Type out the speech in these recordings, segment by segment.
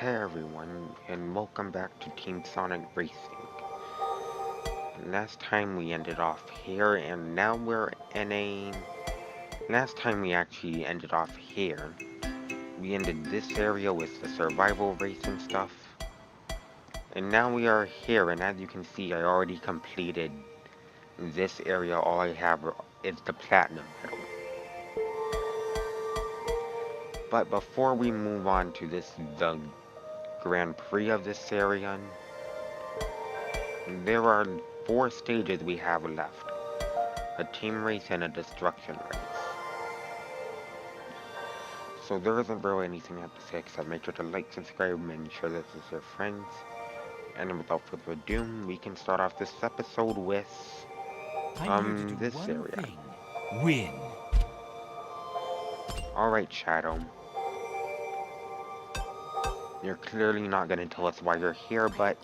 Hey everyone, and welcome back to Team Sonic Racing. Last time we ended off here, and now we're in a... Last time we actually ended off here. We ended this area with the survival race and stuff. And now we are here, and as you can see, I already completed this area. All I have is the Platinum Medal. But before we move on to the Grand Prix of this area, there are 4 stages we have left. A team race and a destruction race. So there isn't really anything I have to say except make sure to like, subscribe, and share this with your friends. And without further ado, we can start off this episode with this area. Win. Alright, Shadow. You're clearly not gonna tell us why you're here, but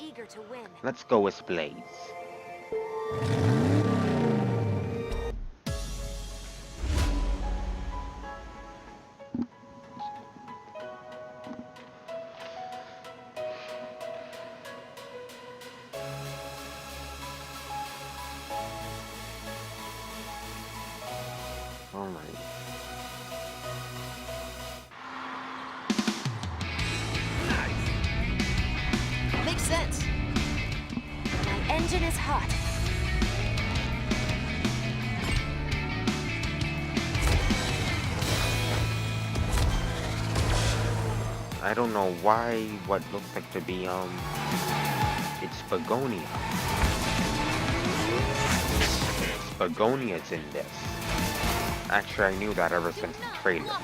let's go with Blaze. Alright. Makes sense. My engine is hot. I don't know why what looks like to be, it's Begonia. Begonia's in this. Actually, I knew that ever since the trailer.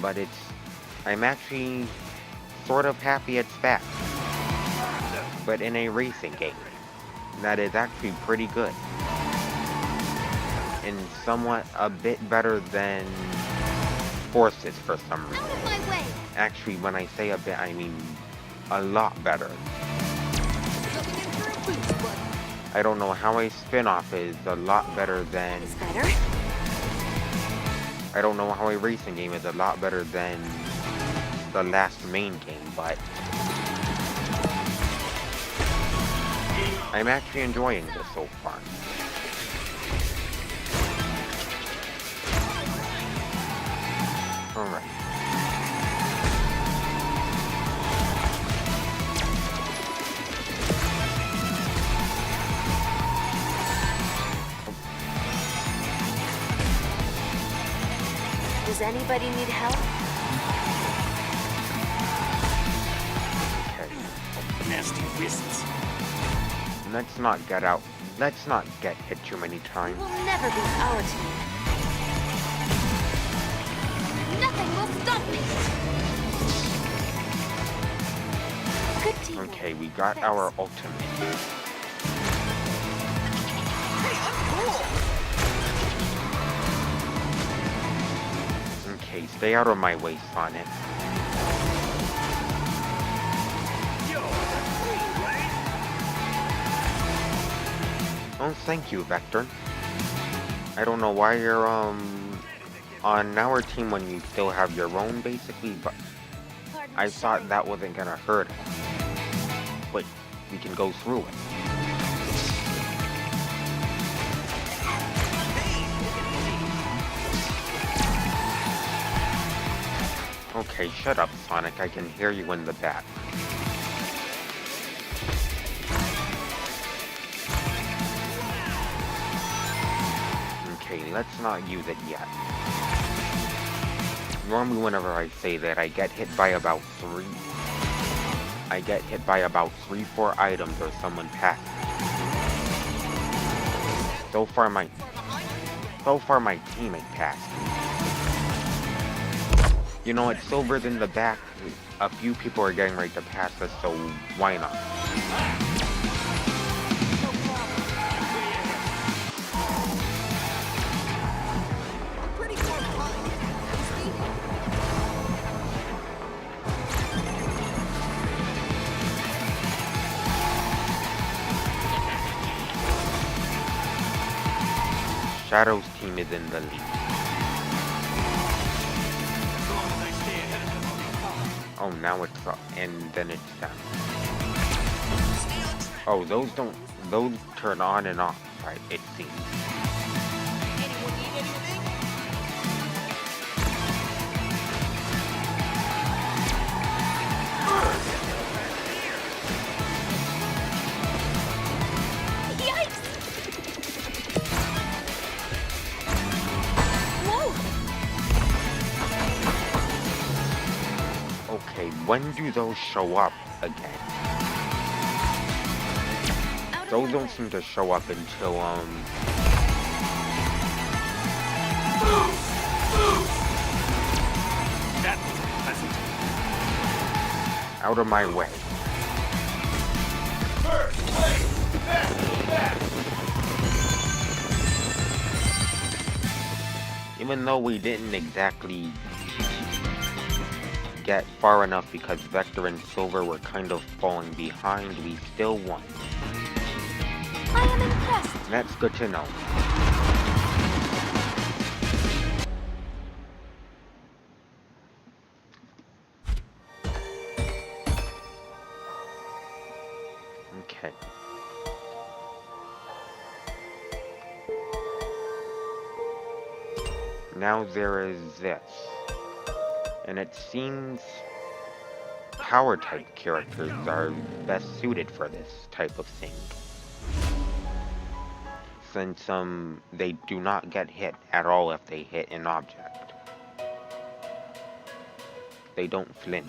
But I'm actually sort of happy it's back. But in a racing game. That is actually pretty good. And somewhat a bit better than Forces for some reason. Out of my way. Actually, when I say a bit, I mean a lot better. Looking in for a boost, buddy. I don't know how a spin-off is a lot better than... Is better? I don't know how a racing game is a lot better than the last main game, but... I'm actually enjoying this so far. Alright. Does anybody need help? Okay. Nasty wrists. Let's not get hit too many times. Will never be our team. Nothing will stop me. Good team. Okay, we got our ultimate. Okay, stay out of my way, Sonic. Oh, thank you, Vector. I don't know why you're, on our team when you still have your own, basically, but I thought that wasn't gonna hurt us. But we can go through it. Okay, shut up, Sonic. I can hear you in the back. Okay, let's not use it yet. Normally whenever I say that, I get hit by about 3, 4 items or someone passes. So far my teammate passed. You know, it's Silver's in the back. A few people are getting ready to pass us, so why not? Pretty far behind. Shadow's team is in the lead. Oh, now it's up, and then it's down. Oh, those don't, those turn on and off, right, it seems. Anyone need anything? Yikes! Whoa! Okay, when do those show up again? Those don't seem to show up until, That was pleasant. out of my way. Even though we didn't exactly get far enough because Vector and Silver were kind of falling behind, we still won. I am impressed. That's good to know. Okay. Now there is this. And it seems power type characters are best suited for this type of thing. Since they do not get hit at all if they hit an object. They don't flinch.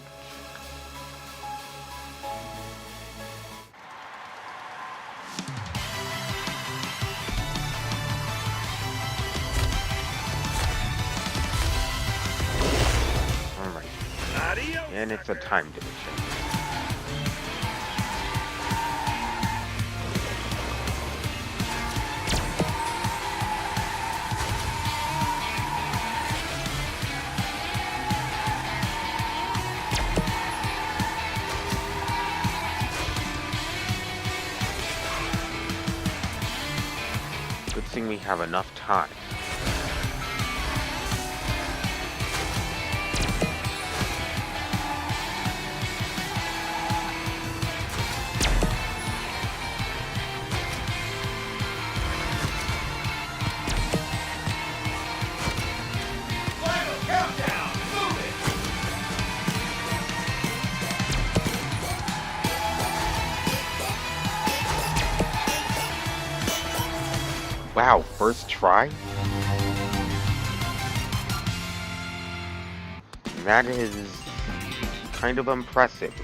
Alright. And it's a time division. Good thing we have enough time. Wow, first try? That is kind of impressive.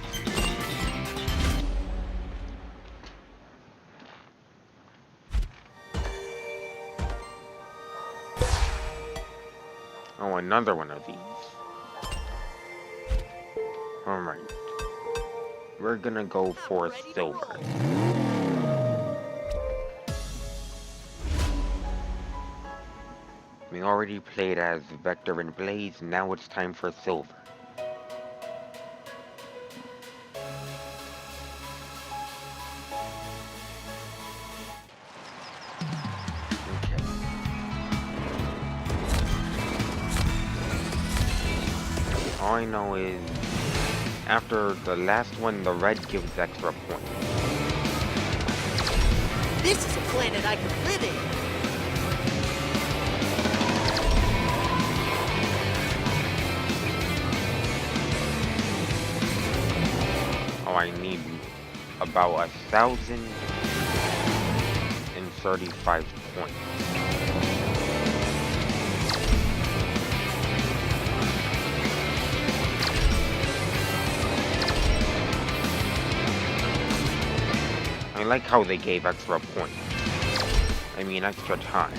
Oh, another one of these. Alright. We're gonna go for Silver. We already played as Vector and Blaze, now it's time for Silver. Okay. All I know is, after the last one, the red gives extra points. This is a planet I can live in. Oh, I need about 1,035 points. I like how they gave extra points. I mean extra time.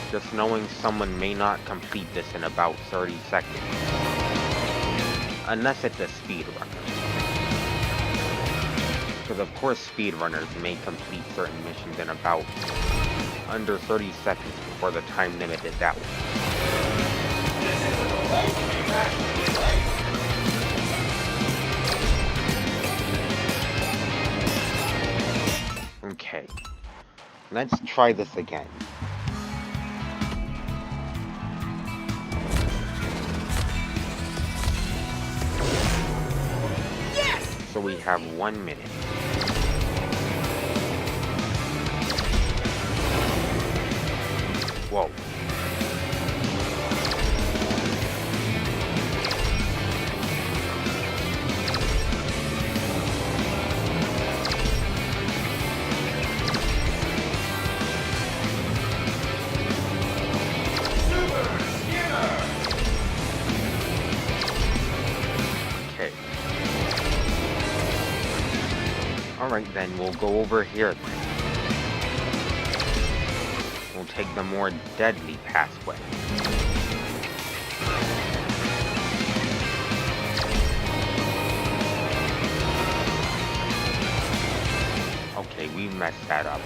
Just knowing someone may not complete this in about 30 seconds. Unless it's a speedrunner. Because of course speedrunners may complete certain missions in about under 30 seconds before the time limit is out. Okay. Let's try this again. So we have 1 minute. Whoa. Okay. Alright then, we'll go over here then. We'll take the more deadly pathway. Okay, we messed that up.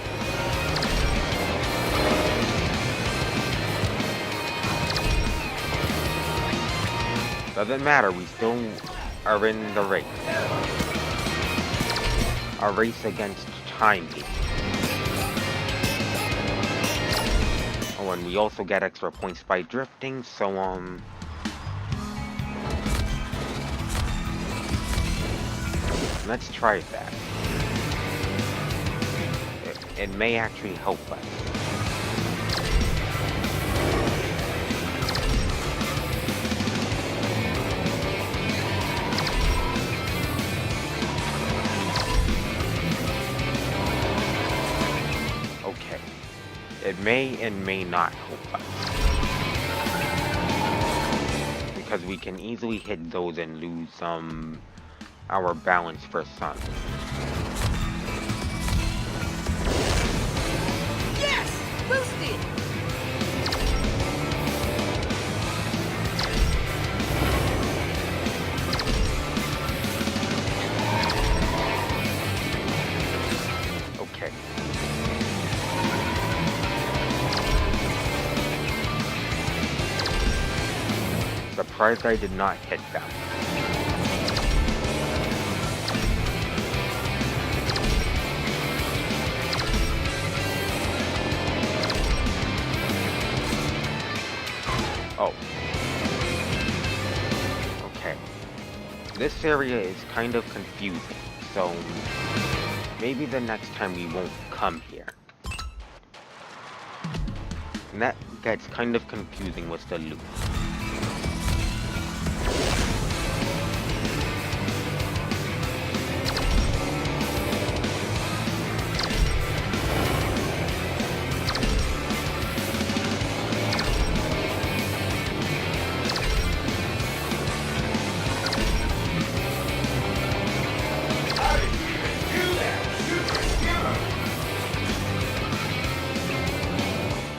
Doesn't matter, we still are in the race. A race against time here. Oh, and we also get extra points by drifting, so, let's try that. It may actually help us. Okay. It may and may not help us. Because we can easily hit those and lose, our balance for sun. Yes! Boosted! Okay. Surprised I did not hit them. Oh. Okay. This area is kind of confusing, so maybe the next time we won't come here. And that gets kind of confusing with the loop.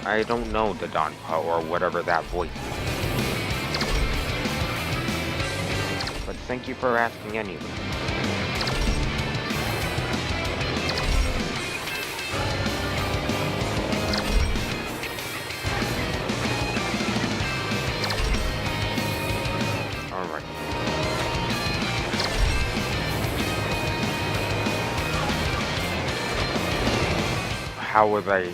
I don't know the Donpa or whatever that voice is. But thank you for asking anyway. Alright. How was I...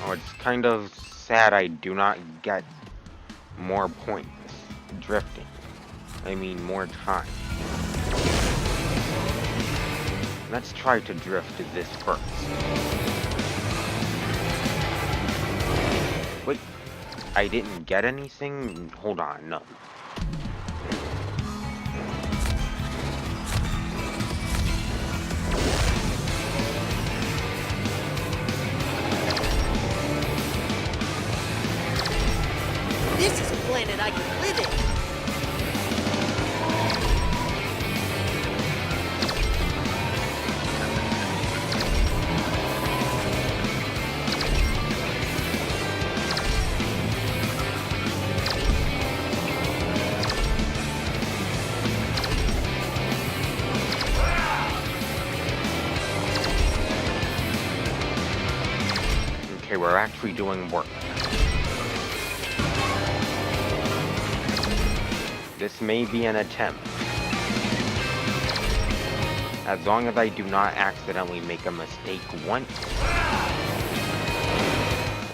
Oh, it's kind of sad I do not get more points drifting. I mean, more time. Let's try to drift this first. Wait, I didn't get anything? Hold on, no. This is a planet I can live in. Okay, we're actually doing work. This may be an attempt. As long as I do not accidentally make a mistake once.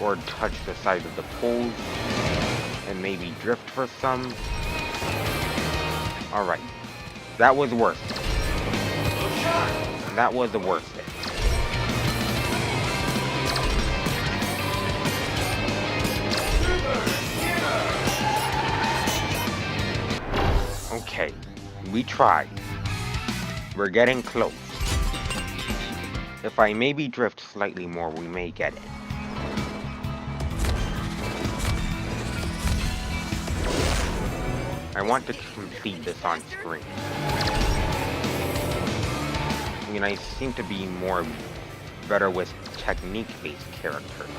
or touch the side of the poles and maybe drift for some. Alright, that was worth it. That was worth it. Okay, we tried. We're getting close. If I maybe drift slightly more, we may get it. I want to complete this on screen. I mean, I seem to be better with technique-based characters.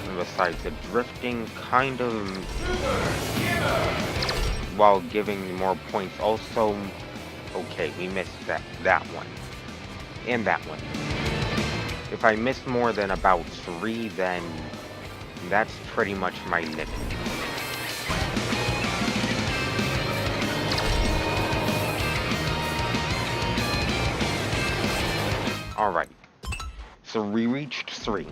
And besides, the drifting kind of, while giving more points also. Okay, we missed that one. And that one. If I miss more than about 3, then that's pretty much my limit. Alright. So we reached 3.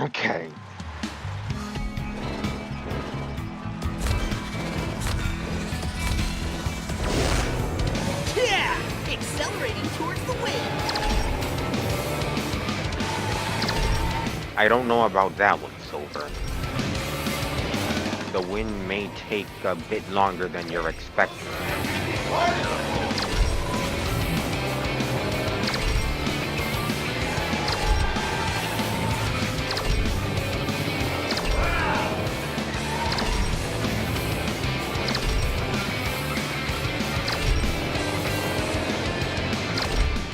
Okay. Yeah! Accelerating towards the wind. I don't know about that one, Silver. The wind may take a bit longer than you're expecting.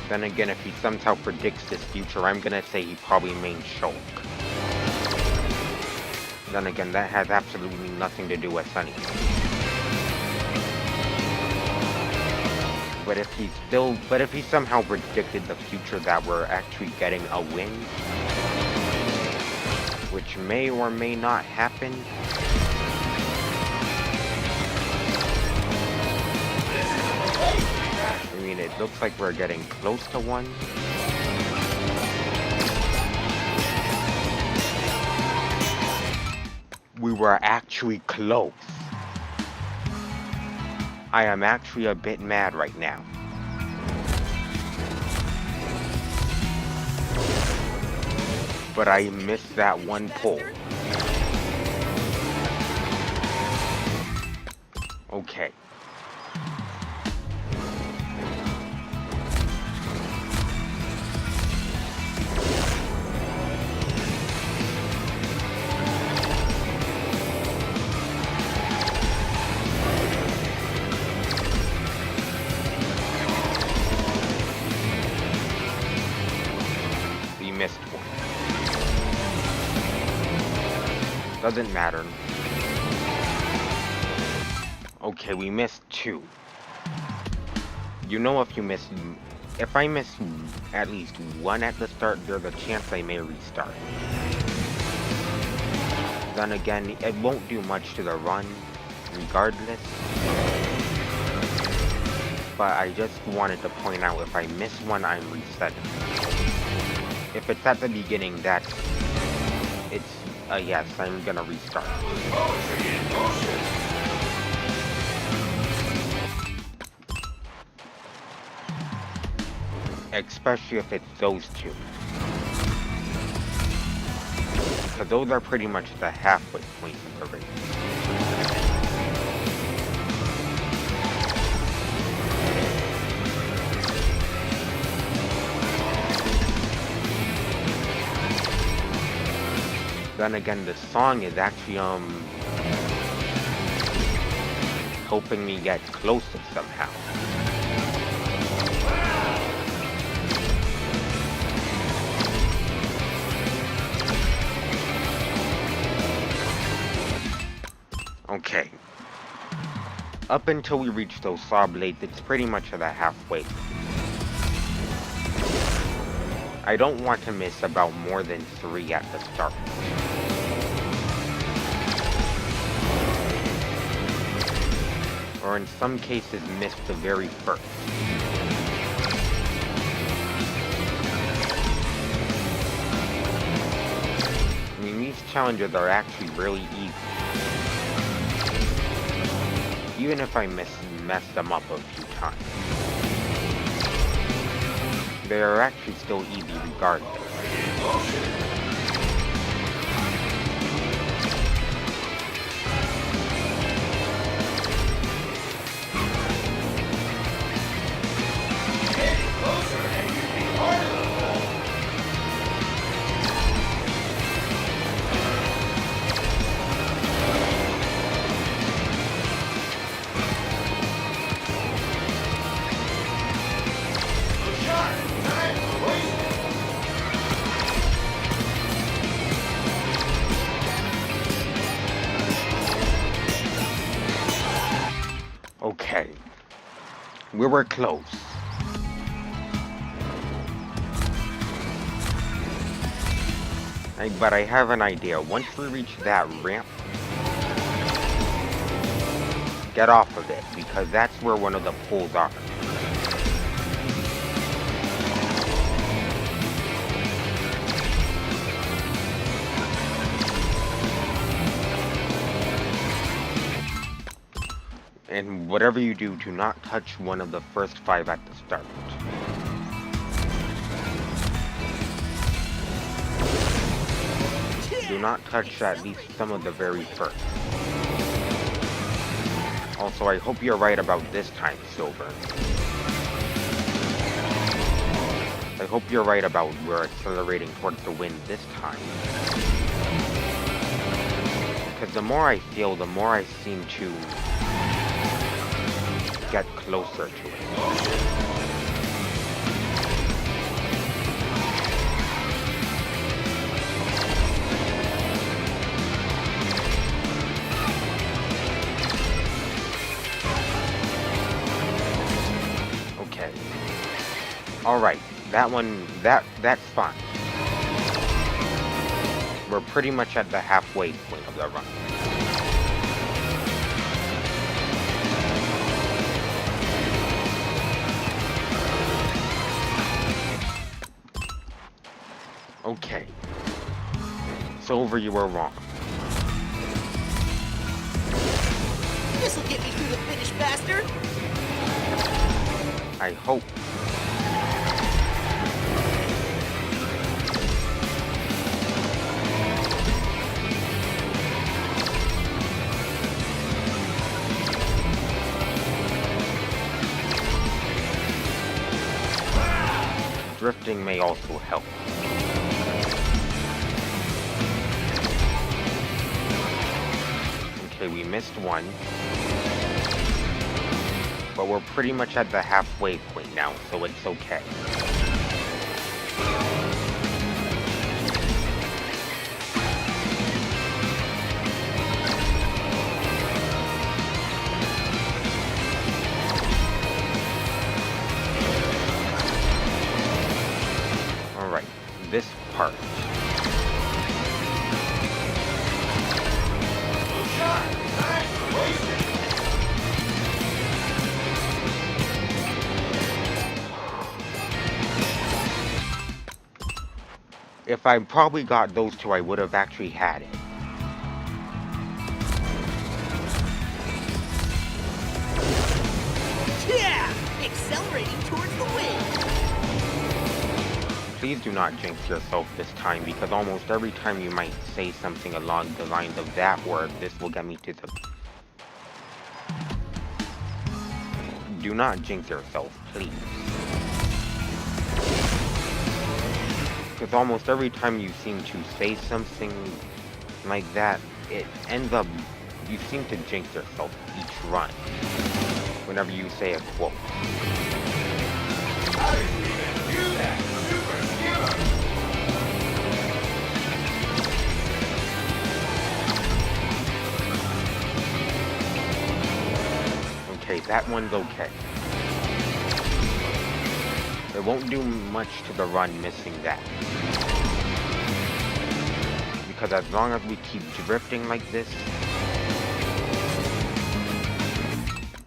Then again, if he somehow predicts this future, I'm gonna say he probably may choke. Then again, that has absolutely nothing to do with anything. But if he somehow predicted the future that we're actually getting a win, which may or may not happen, I mean, it looks like we're getting close to one. We were actually close. I am actually a bit mad right now. But I missed that one pull. Okay. Missed one. Doesn't matter. Okay, we missed 2. You know, if I miss at least 1 at the start, there's a chance I may restart. Then again, it won't do much to the run, regardless. But I just wanted to point out, if I miss 1, I'm resetting. If it's at the beginning, it's a yes, I'm gonna restart. Especially if it's those 2. Because those are pretty much the halfway point of the race. Then again, the song is actually helping me get closer somehow. Okay. Up until we reach those saw blades, it's pretty much at the halfway. I don't want to miss about more than 3 at the start. Or in some cases, miss the very first. I mean, these challenges are actually really easy. Even if I mess them up a few times. They are actually still easy regardless. Okay. We were close. But I have an idea. Once we reach that ramp, get off of it, because that's where one of the pools are. And whatever you do, do not touch one of the first 5 at the start. Do not touch at least some of the very first. Also, I hope you're right about this time, Silver. I hope you're right about we're accelerating towards the wind this time. Because the more I feel, the more I seem to get closer to it. Okay. Alright, that one, that's fine. We're pretty much at the halfway point of the run. Okay. Silver, you were wrong. This'll get me through the finish faster. I hope. Drifting may also help. Okay, we missed one. But we're pretty much at the halfway point now, so it's okay. Alright, this part. If I probably got those two, I would have actually had it. Yeah! Accelerating towards the wind. Please do not jinx yourself this time, because almost every time you might say something along the lines of that word, this will get me to the... Do not jinx yourself, please. Because almost every time you seem to say something like that, it ends up... You seem to jinx yourself each run. Whenever you say a quote. How did you even do that, Super Skipper? Okay, that one's okay. It won't do much to the run missing that. Because as long as we keep drifting like this...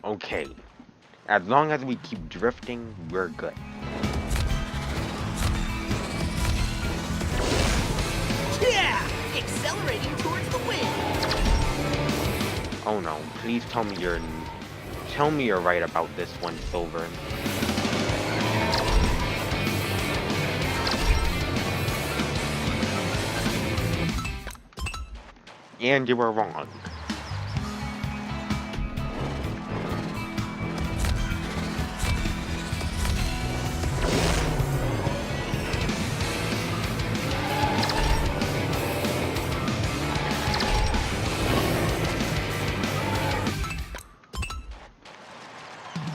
Okay. As long as we keep drifting, we're good. Yeah! Accelerating towards the wind! Oh no, please tell me you're right about this one, Silver. And you were wrong.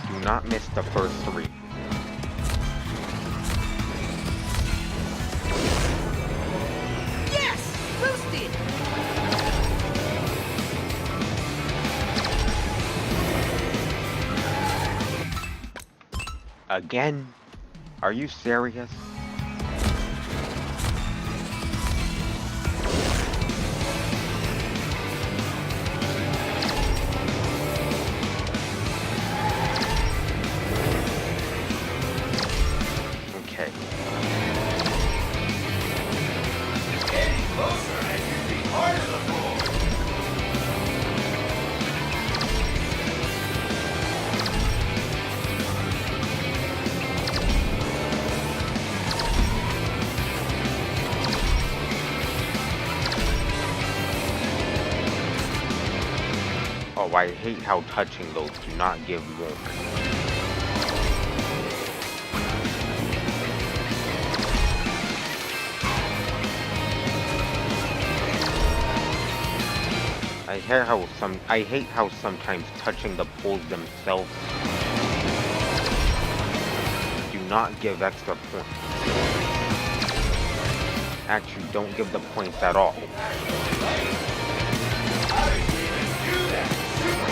Do not miss the first three. Yes! Boosted! Again? Are you serious? Okay. Getting closer and you'd be part of the board. Oh, I hate how touching those do not give more. I hate how sometimes touching the poles themselves do not give extra points. Actually, don't give the points at all. How did you even do that? Super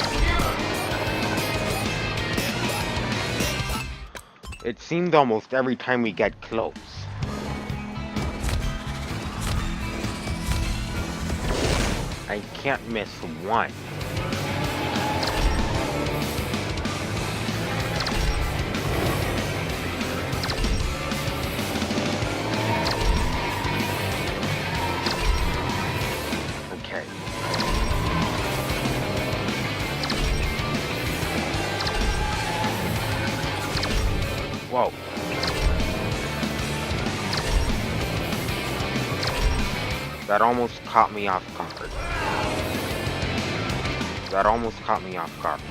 skimmer. It seems almost every time we get close. I can't miss one. Okay. Whoa. That almost caught me off guard. That almost caught me off guard.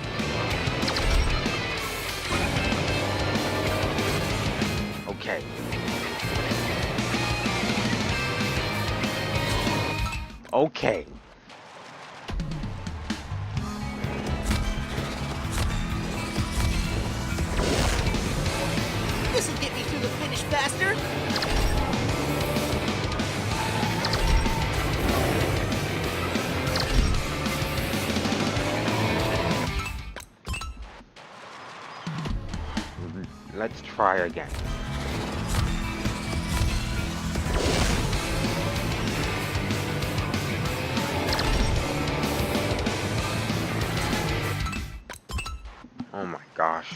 Okay. Okay. This'll get me through the finish faster! Let's try again. Oh my gosh.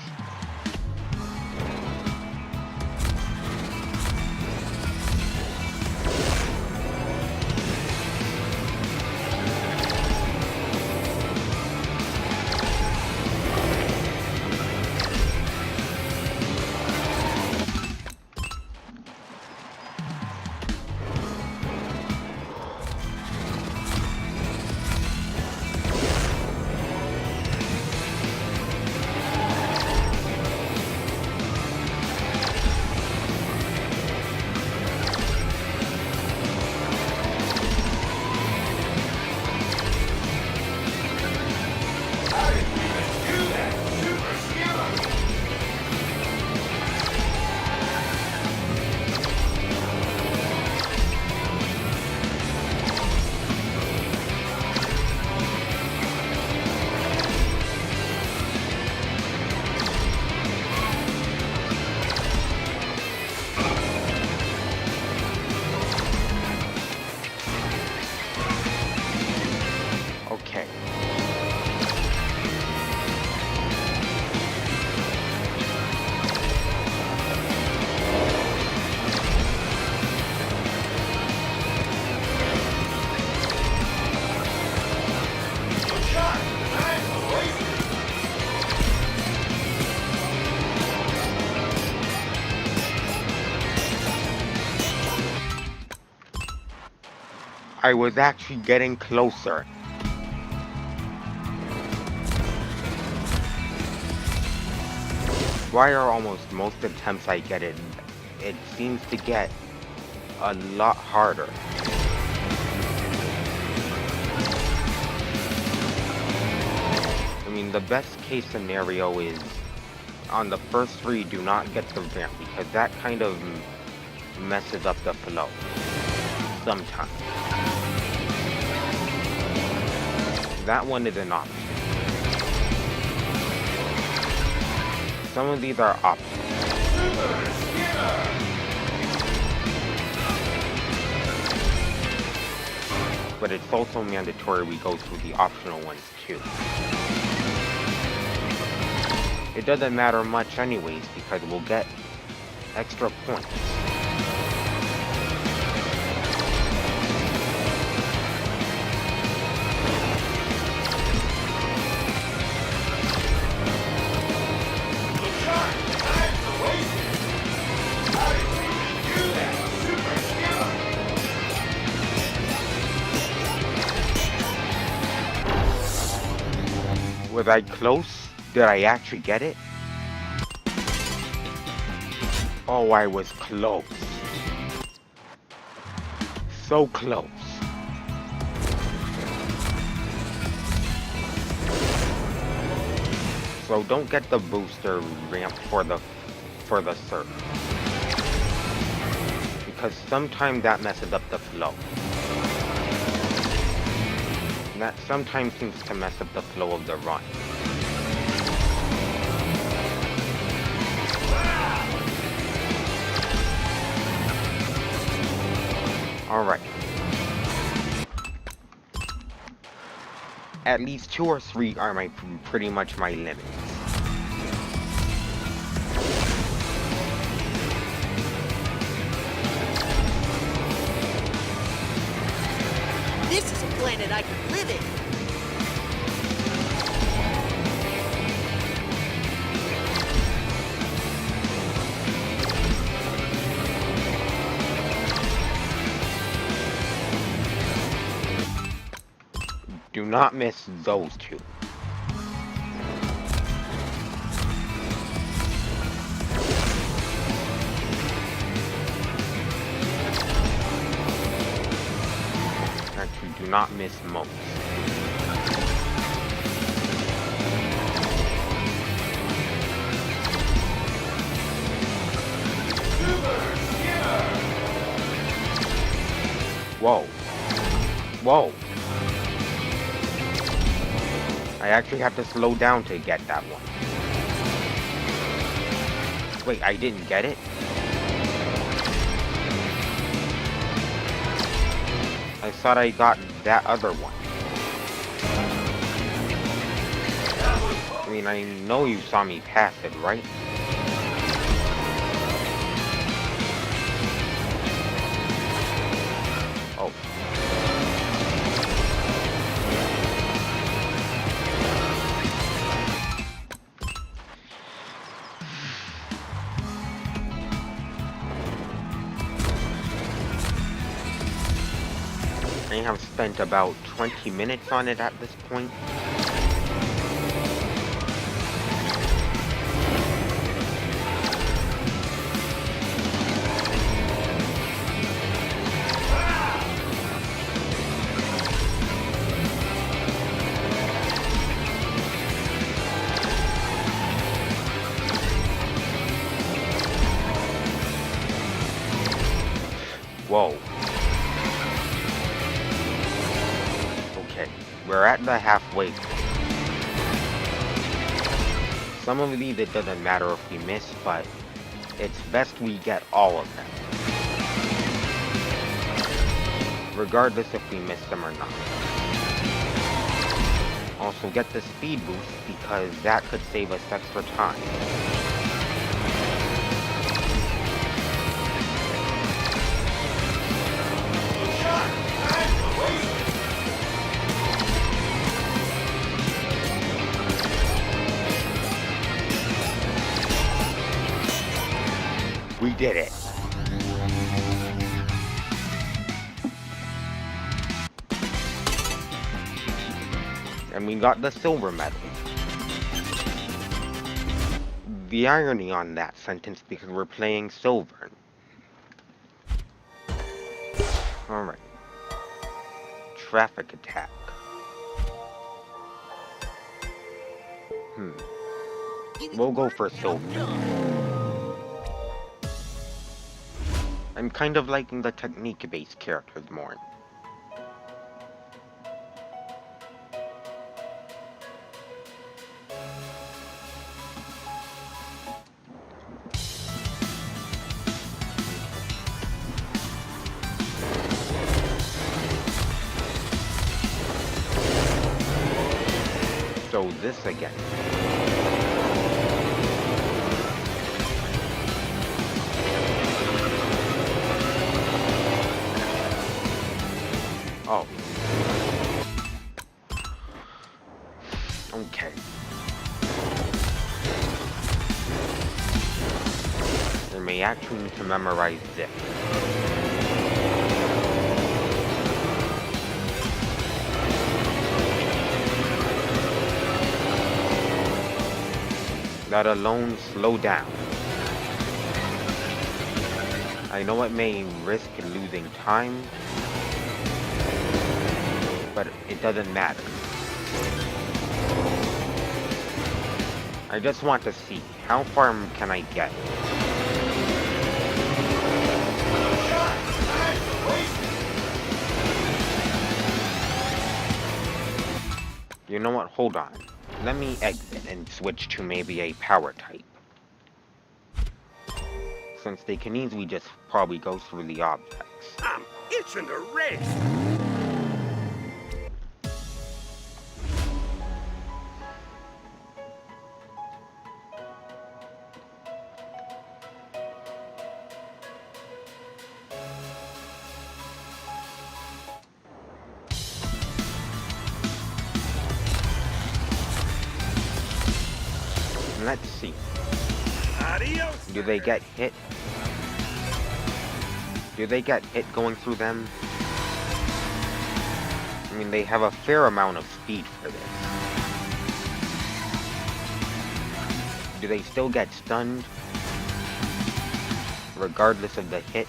I was actually getting closer. Why are almost most attempts I get it seems to get a lot harder. I mean, the best case scenario is on the first three, do not get the ramp because that kind of messes up the flow sometimes. That one is an option. Some of these are options. But it's also mandatory we go through the optional ones too. It doesn't matter much anyways because we'll get extra points. Was I close? Did I actually get it? Oh, I was close. So close. So don't get the booster ramp for the surf. Because sometimes that messes up the flow. And that sometimes seems to mess up the flow of the run. Alright. At least 2 or 3 are pretty much my limits. This is a planet I can live in. Do not miss those two. Actually, do not miss most. Whoa. Whoa. I actually have to slow down to get that one. Wait, I didn't get it? I thought I got that other one. I mean, I know you saw me pass it, right? Oh. I have spent about 20 minutes on it at this point. Whoa. Okay, we're at the halfway point. Some of these it doesn't matter if we miss, but it's best we get all of them. Regardless if we miss them or not. Also get the speed boost because that could save us extra time. We did it. and we got the silver medal. The irony on that sentence because we're playing silver. Alright. Traffic attack. We'll go for silver. I'm kind of liking the technique-based characters more. So this again. Oh. Okay. I may actually need to memorize this. Let alone slow down. I know it may risk losing time, but it doesn't matter. I just want to see, how far can I get? You know what, hold on. Let me exit and switch to maybe a power type. Since they can easily just probably go through the objects. I'm itching to race. Let's see. Adios. Do they get hit? Do they get hit going through them? I mean, they have a fair amount of speed for this. Do they still get stunned? Regardless of the hit?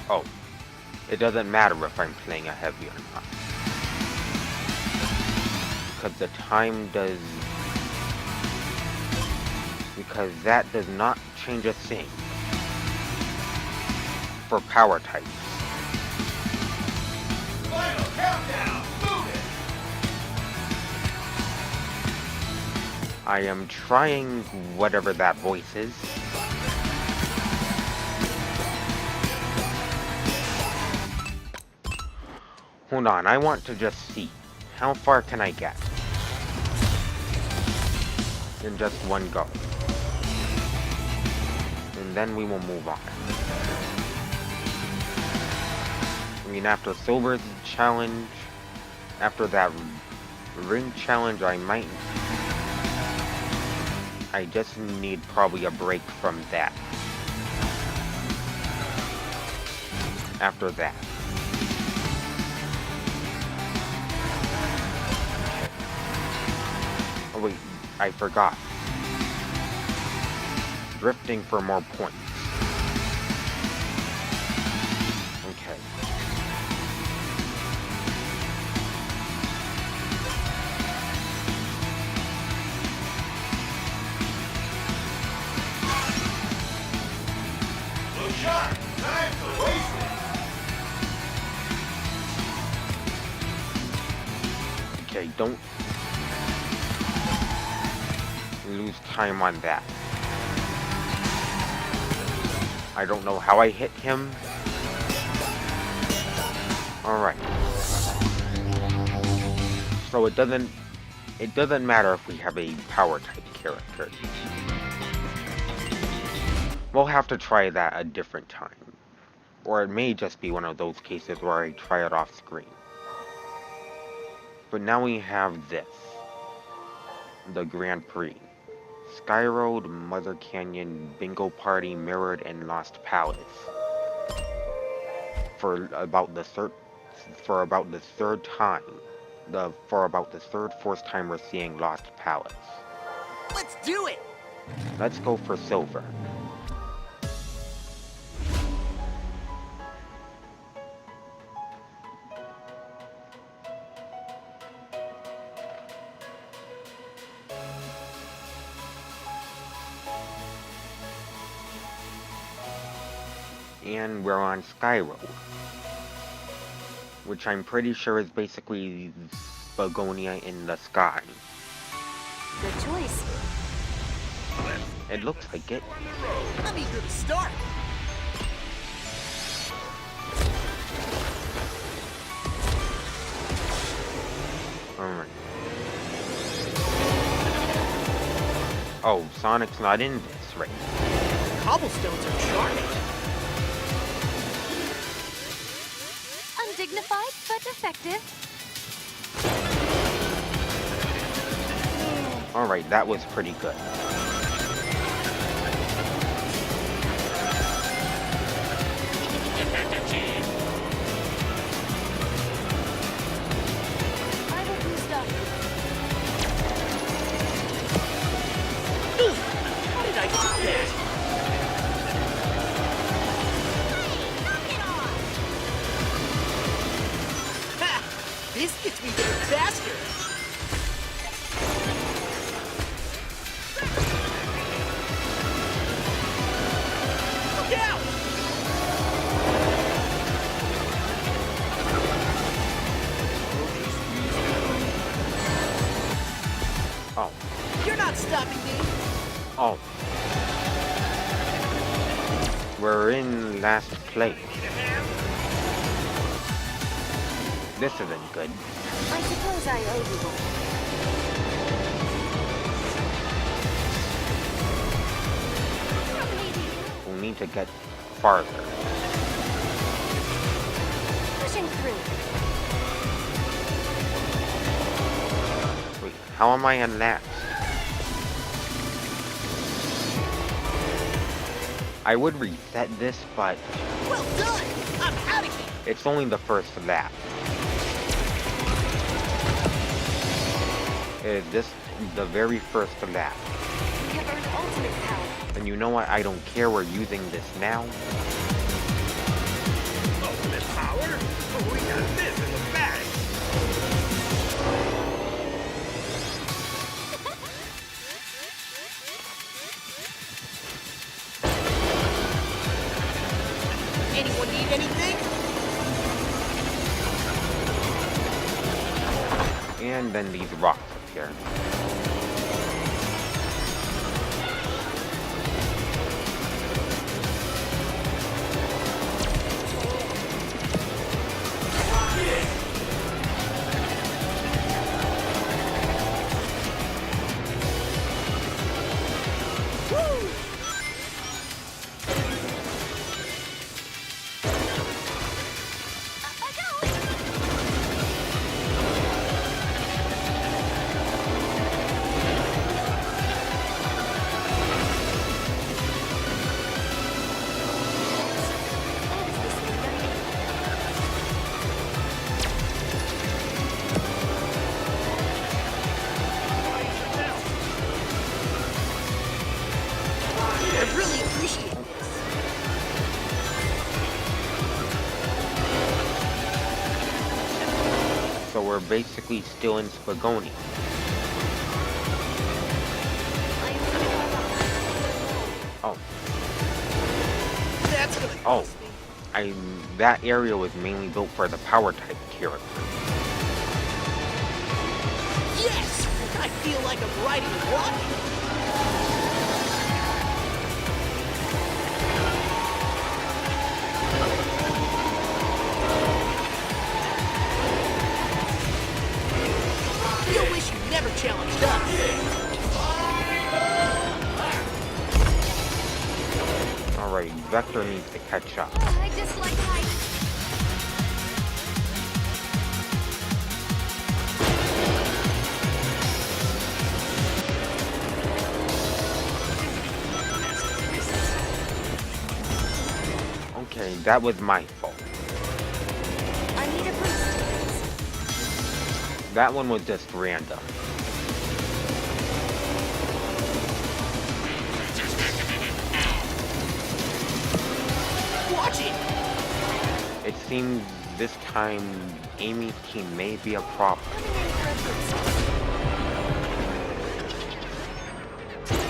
Oh, it doesn't matter if I'm playing a heavy or not. Because the time does... Because that does not change a thing. For power types. Final countdown. Move it. I am trying whatever that voice is. Hold on, I want to just see. How far can I get? In just one go. And then we will move on. I mean, after Silver's challenge, after that ring challenge, I just need probably a break from that. After that. Oh wait, I forgot. Drifting for more points. Okay. Look sharp. Time to waste it. Okay, don't lose time on that. I don't know how I hit him. Alright. So it doesn't matter if we have a power type character. We'll have to try that a different time. Or it may just be one of those cases where I try it off screen. But now we have this. The Grand Prix. Skyroad, Mother Canyon, Bingo Party, Mirrored, and Lost Palace. For about the third time. For about the fourth time we're seeing Lost Palace. Let's do it! Let's go for silver. And we're on Skyroad, which I'm pretty sure is basically Begonia in the sky. Good choice. It looks like it. I'm eager to start. Alright. Oh, Sonic's not in this, right? Cobblestones are charming. Undignified, but effective. Alright, that was pretty good. I will boost up. How did I do that? Ha! This gets me there faster. Look out! Oh. You're not stopping me. Oh. We're in last place. This isn't good. I suppose I owe you one. We'll need to get farther. Pushing through. Wait, how am I in last? I would reset this, but Well done! I'm out of here! it's only the first lap. This the very first lap. We have earned ultimate power. And you know what? I don't care. We're using this now. Ultimate power? Oh, we got this in the bag. Anyone need anything? And then these rocks appear. Woo! I really appreciate this. So we're basically still in Spagonia. Oh, That's gonna Oh. cost me. that area was mainly built for the power type character. Yes! I feel like I'm riding a rocket. You'll wish you never challenged us. Alright, Vector needs to catch up. I dislike heights. And that was my fault. I need a boost. That one was just random. Watch it! It seems this time Amy's team may be a problem.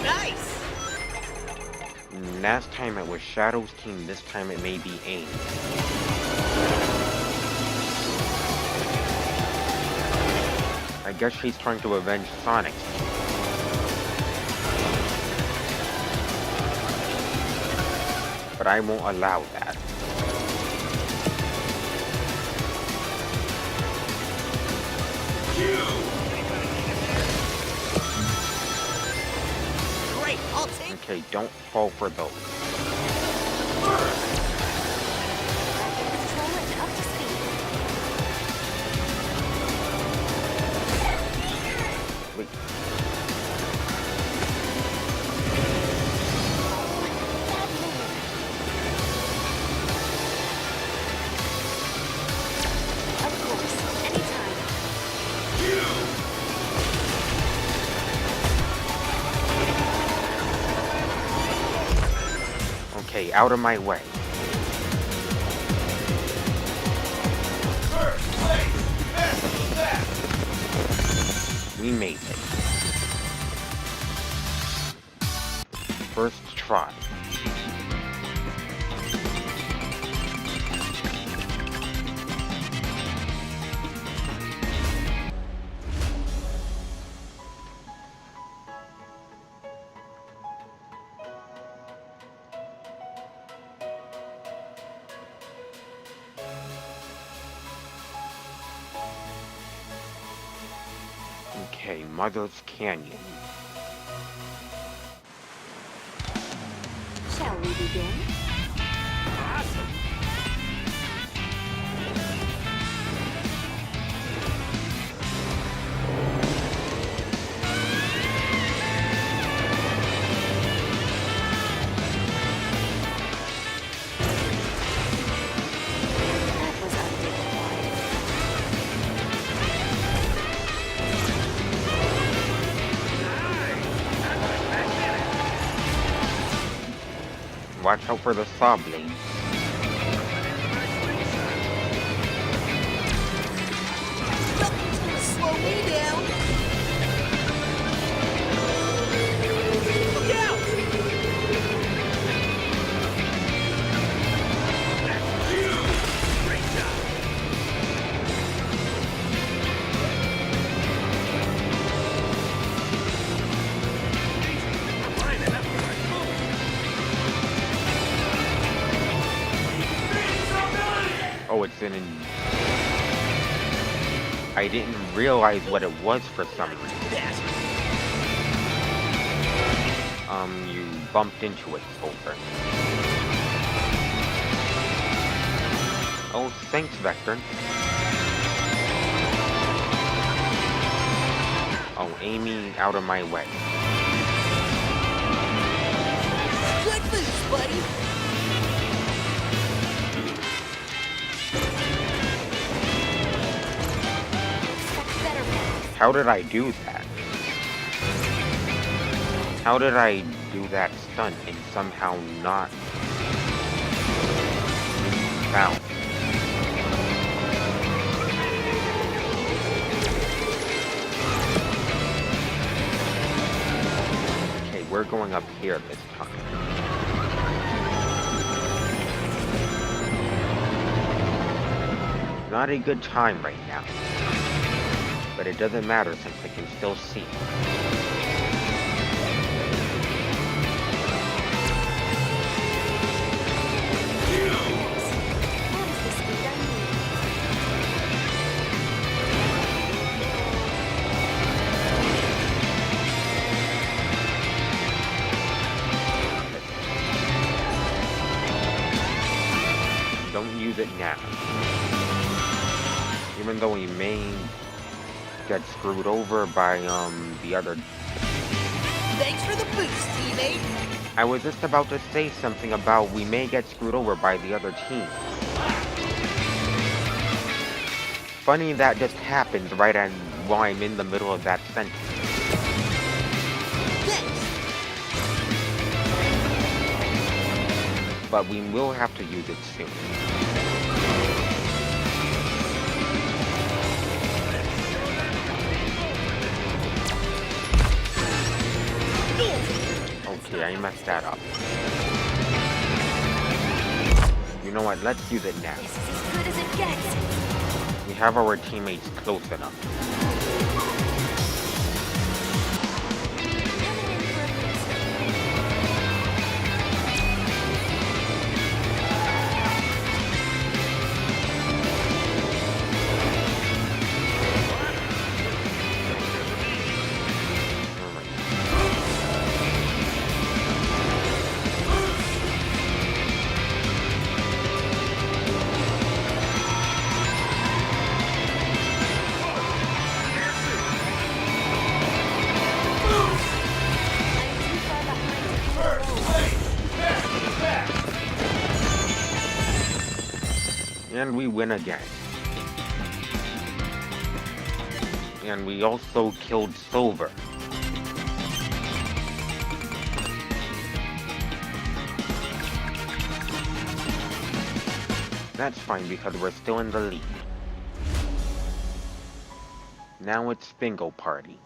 Nice! Last time it was Shadow's team, this time it may be Amy. I guess she's trying to avenge Sonic. But I won't allow that. Great, I'll take... Okay, don't fall for those. Control it up to speed. Wait, Of course, anytime. okay, out of my way. We made it. First try. Okay, Mother's Canyon. Shall we begin? Awesome. That was undignified. Watch out for the saw blade. Nothing's gonna slow me down! Look out! Great job. We're lining up for a move. Oh, it's in. I didn't realize what it was for some reason. Best. You bumped into it, Over. Oh, thanks, Vector. Oh, Amy, out of my way. Good boost, buddy! Expect better paths. How did I do that? How did I do that stunt and somehow not bounce? Okay, we're going up here this time. Not a good time right now. But it doesn't matter since I can still see. That is the speed I need. Don't use it now. Even though we may get screwed over by the other. Thanks for the boost, teammate! I was just about to say something about we may get screwed over by the other team. Funny that just happens right while I'm in the middle of that sentence. Thanks. But we will have to use it soon. Okay, I messed that up. You know what, let's use it now. This is as good as it gets. We have our teammates close enough. And we win again. And we also killed Silver. That's fine because we're still in the lead. Now it's Bingo Party.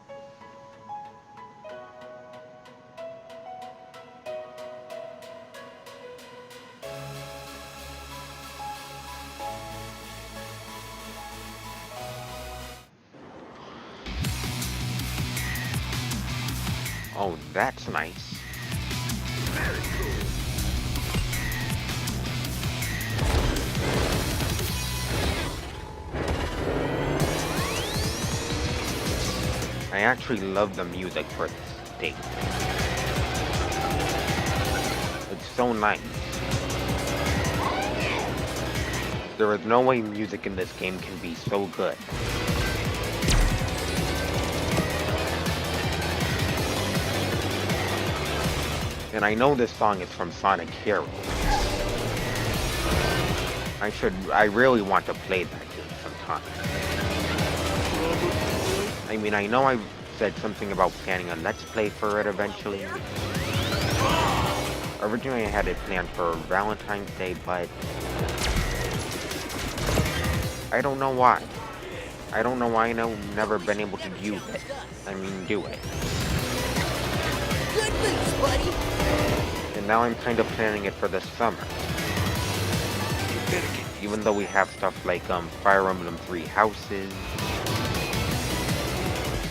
Oh, that's nice. Very cool. I actually love the music for this stage. It's so nice. There is no way music in this game can be so good. And I know this song is from Sonic Heroes. I really want to play that game sometime. I mean, I know I said something about planning a Let's Play for it eventually. Originally I had it planned for Valentine's Day, but I don't know why. I don't know why I've never been able to use it. I mean, do it. Good news, buddy. And now I'm kind of planning it for the summer. Even though we have stuff like Fire Emblem 3 Houses,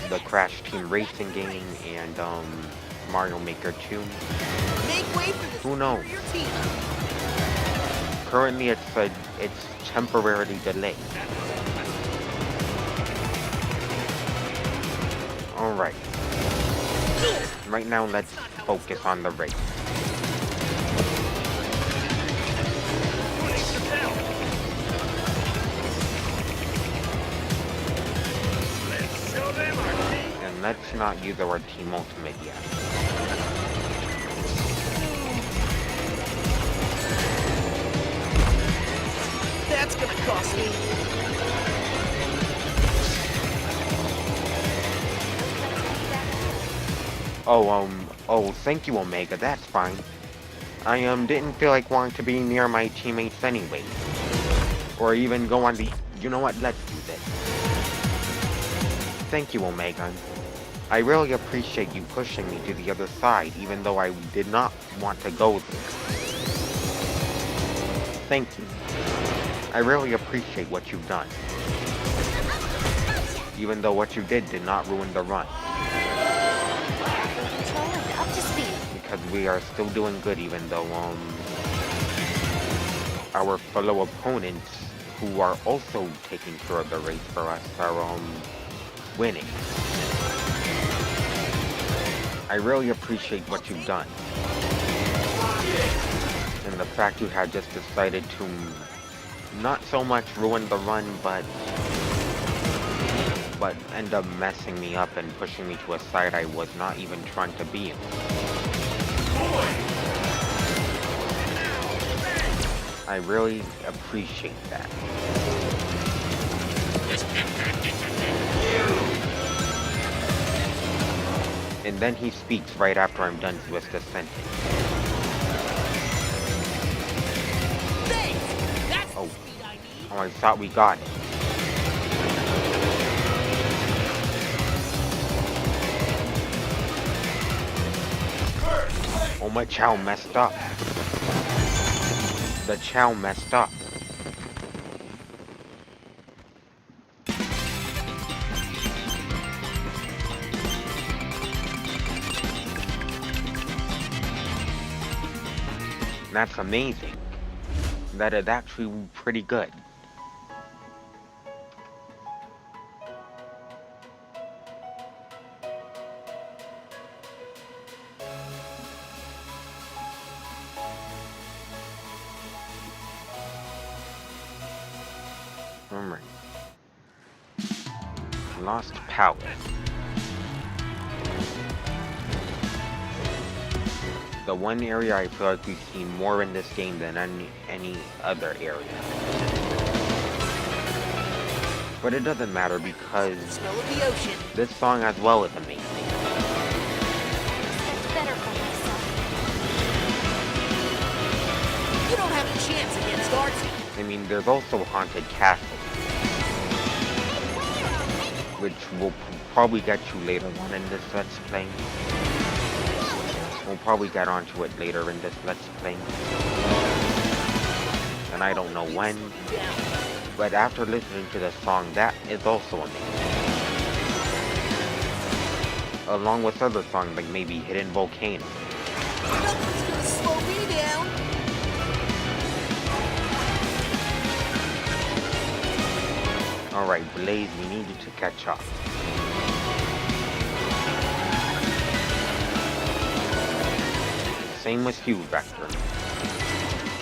the Crash Team Racing game, and Mario Maker 2. Make way for the Who knows? superior team. Currently it's temporarily delayed. Alright. Right now let's focus on the race. Let's show them our team. And let's not use our team ultimate yet. That's gonna cost me. Oh, thank you, Omega, that's fine. I, didn't feel like wanting to be near my teammates anyway. Or even go on the... You know what, let's do this. Thank you, Omega. I really appreciate you pushing me to the other side, even though I did not want to go there. Thank you. I really appreciate what you've done. Even though what you did not ruin the run. Control and up to speed. Because we are still doing good, even though, our fellow opponents, who are also taking care of the race for us, are, winning. I really appreciate what you've done. And the fact you had just decided to not so much ruin the run, but end up messing me up and pushing me to a side I was not even trying to be in. I really appreciate that. And then he speaks right after I'm done with the sentence. Thanks! That's Oh. the speed I need! Oh, I thought we got it. Oh, my chow messed up. The chow messed up. That's amazing. That is actually pretty good. Alright. Lost Palace. The one area I feel like we've seen more in this game than any other area. But it doesn't matter because Smell of the ocean. this song as well is amazing. It's better for myself. You don't have a chance against Archie. I mean, there's also Haunted Castle, which we'll probably get to later on in this Let's Play. We'll probably get onto it later in this Let's Play. And I don't know when, but after listening to the song, that is also amazing. Along with other songs like maybe Hidden Volcano. Nothing's gonna slow me down. Alright, Blaze, we needed to catch up. Same with you, Vector.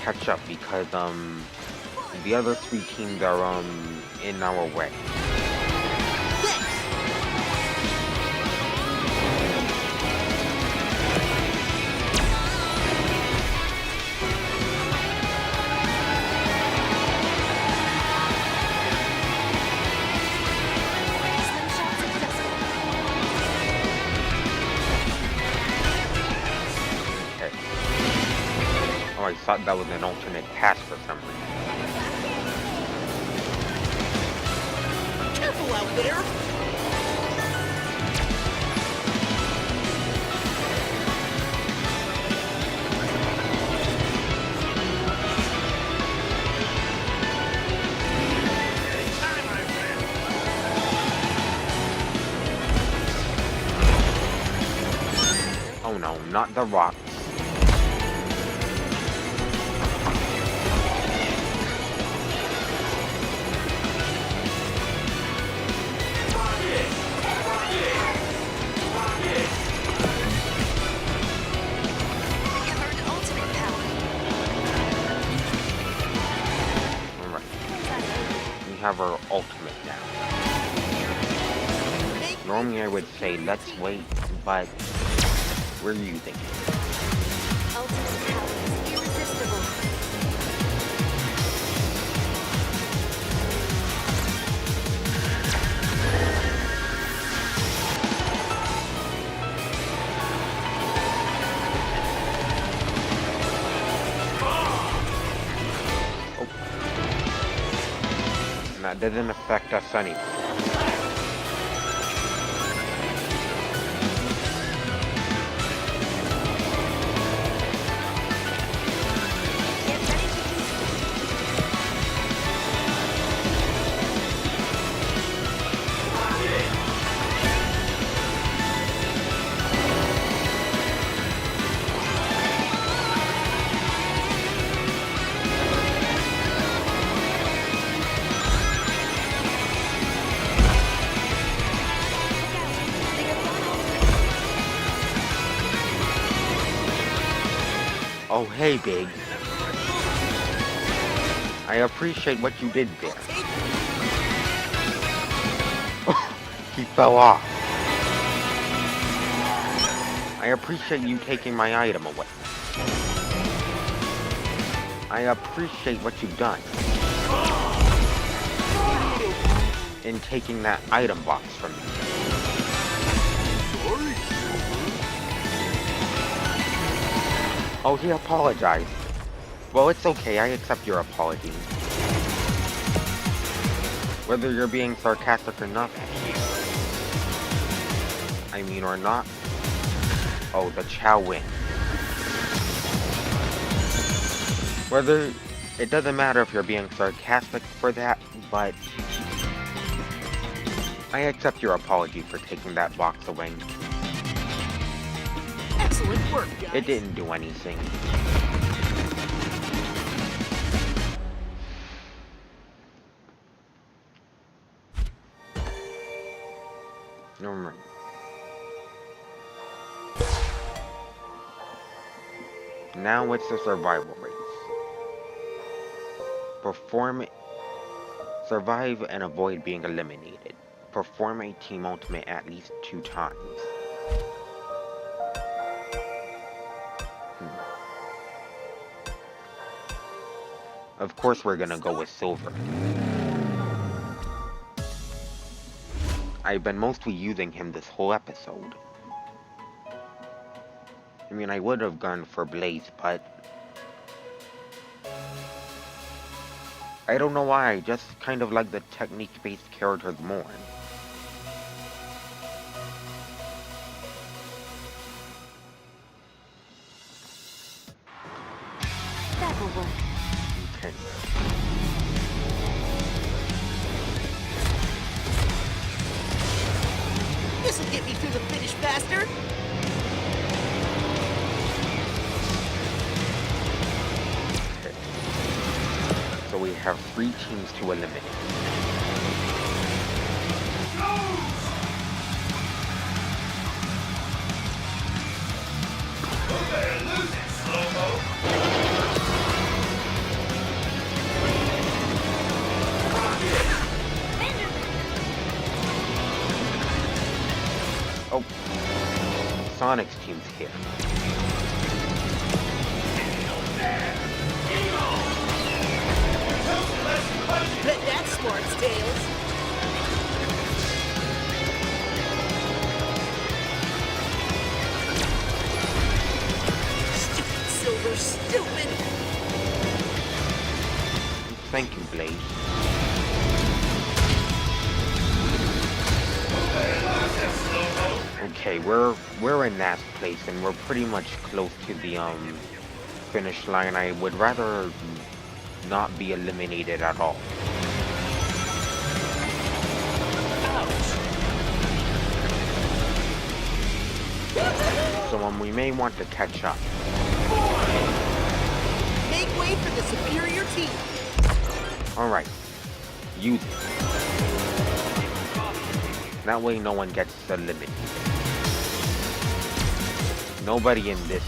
Catch up because, the other three teams are, in our way. Slingshot successful. Okay. Oh, I thought that was an alternate pass for some reason. Careful out there. Anytime, my friend. Oh no, not the rocks. You earned ultimate power. Alright, we have our ultimate now. Normally I would say let's wait, but we're using it. Ultimate power is irresistible. And that doesn't affect us anymore. Get ready to use it. Oh hey, Big. I appreciate what you did there. He fell off. I appreciate you taking my item away. I appreciate what you've done in taking that item box from me. Sorry, Oh, he apologized. Well, it's okay, I accept your apology. Whether you're being sarcastic or not. I mean, or not. Oh, the Chow win. Whether... It doesn't matter if you're being sarcastic for that, but... I accept your apology for taking that box away. Excellent work, guys. It didn't do anything. Alright. Now it's the survival race. Survive and avoid being eliminated. Perform a team ultimate at least 2 times. Of course we're gonna go with silver. I've been mostly using him this whole episode. I mean, I would have gone for Blaze, but... I don't know why, I just kind of like the technique-based characters more. That will work. Okay. This'll get me through the finish faster. So we have 3 teams to eliminate. Oh, Sonic's team's here. Bet that's smart, Tails. Stupid Silver, stupid. Thank you, Blaze. Okay, we're in last place and we're pretty much close to the finish line. I would rather not be eliminated at all. So we may want to catch up. Make way for the superior team. Alright. Use it. That way no one gets eliminated. Nobody in this.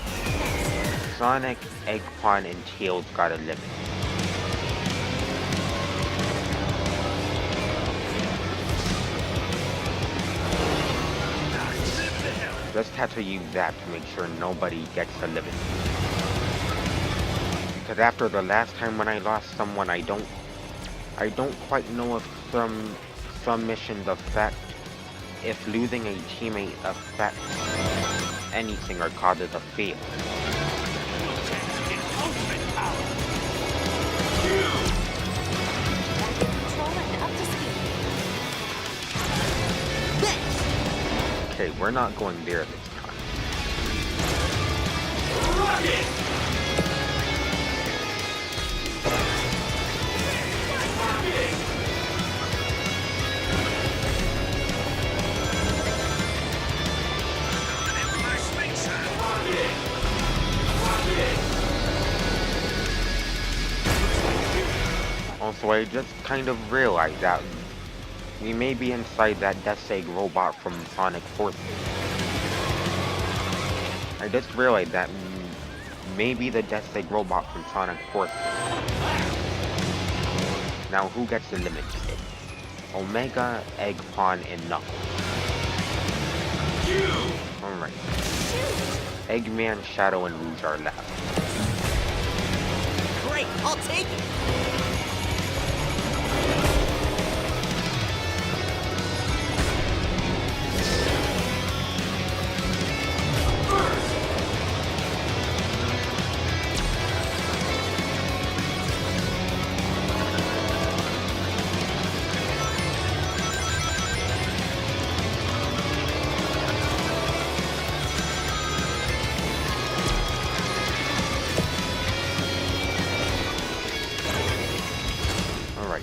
Sonic, Eggpon, and Tails got eliminated. Just have to use that to make sure nobody gets eliminated. Because after the last time when I lost someone, I don't quite know if some missions affect, if losing a teammate affects anything or causes a fail. Control and up to speed. Thanks. Okay, we're not going there this time. Also, I just kind of realized that we may be inside that Death Egg robot from Sonic Forces. I just realized that maybe the Death Egg robot from Sonic Forces. Now, who gets eliminated? Omega, Eggpon, and Knuckles. Alright. Eggman, Shadow, and Rouge are left. Great. I'll take it. Alright.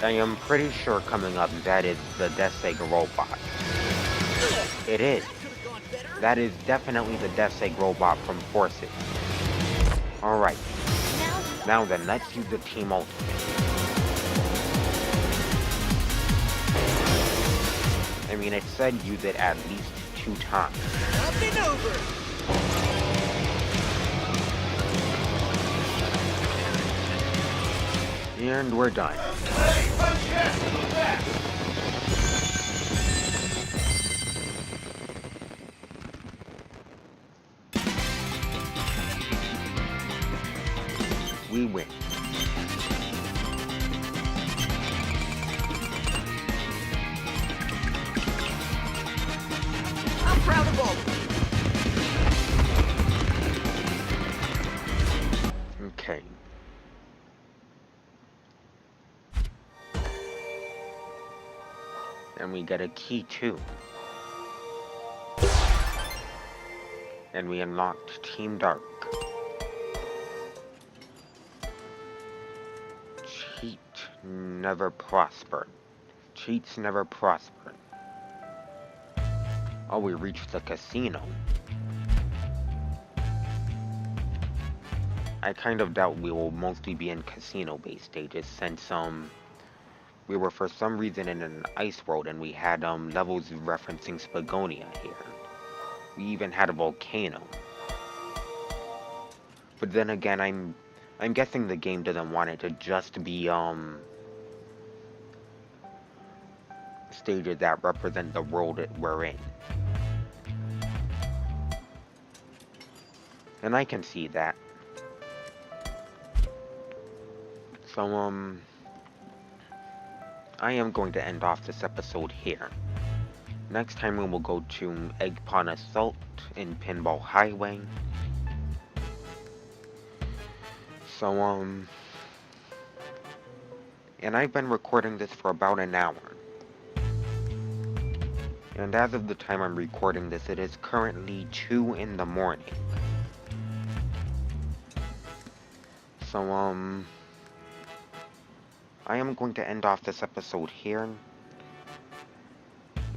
I am pretty sure coming up that is the Death Egg robot. It is. Could've gone better. That is definitely the Death Egg robot from Forces. Alright. Now then, let's use the Team Ultimate. I mean, it said use it at least 2 times. Up and over. And we're done. We win. I'm proud of all of you. Okay. And we get a key too. And we unlocked Team Dark. Cheat never prospered. Cheats never prospered. Oh, we reached the casino. I kind of doubt we will mostly be in casino-based stages since, we were for some reason in an ice world and we had, levels referencing Spagonia here. We even had a volcano. But then again, I'm guessing the game doesn't want it to just be, stages that represent the world that we're in. And I can see that. So, I am going to end off this episode here. Next time we will go to Egg Pawn Assault in Pinball Highway. So, and I've been recording this for about an hour. And as of the time I'm recording this, it is currently 2 in the morning. So, I am going to end off this episode here.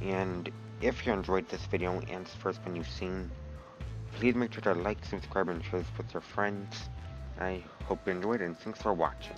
And if you enjoyed this video and it's the first one you've seen, please make sure to like, subscribe, and share this with your friends. I hope you enjoyed it, and thanks for watching.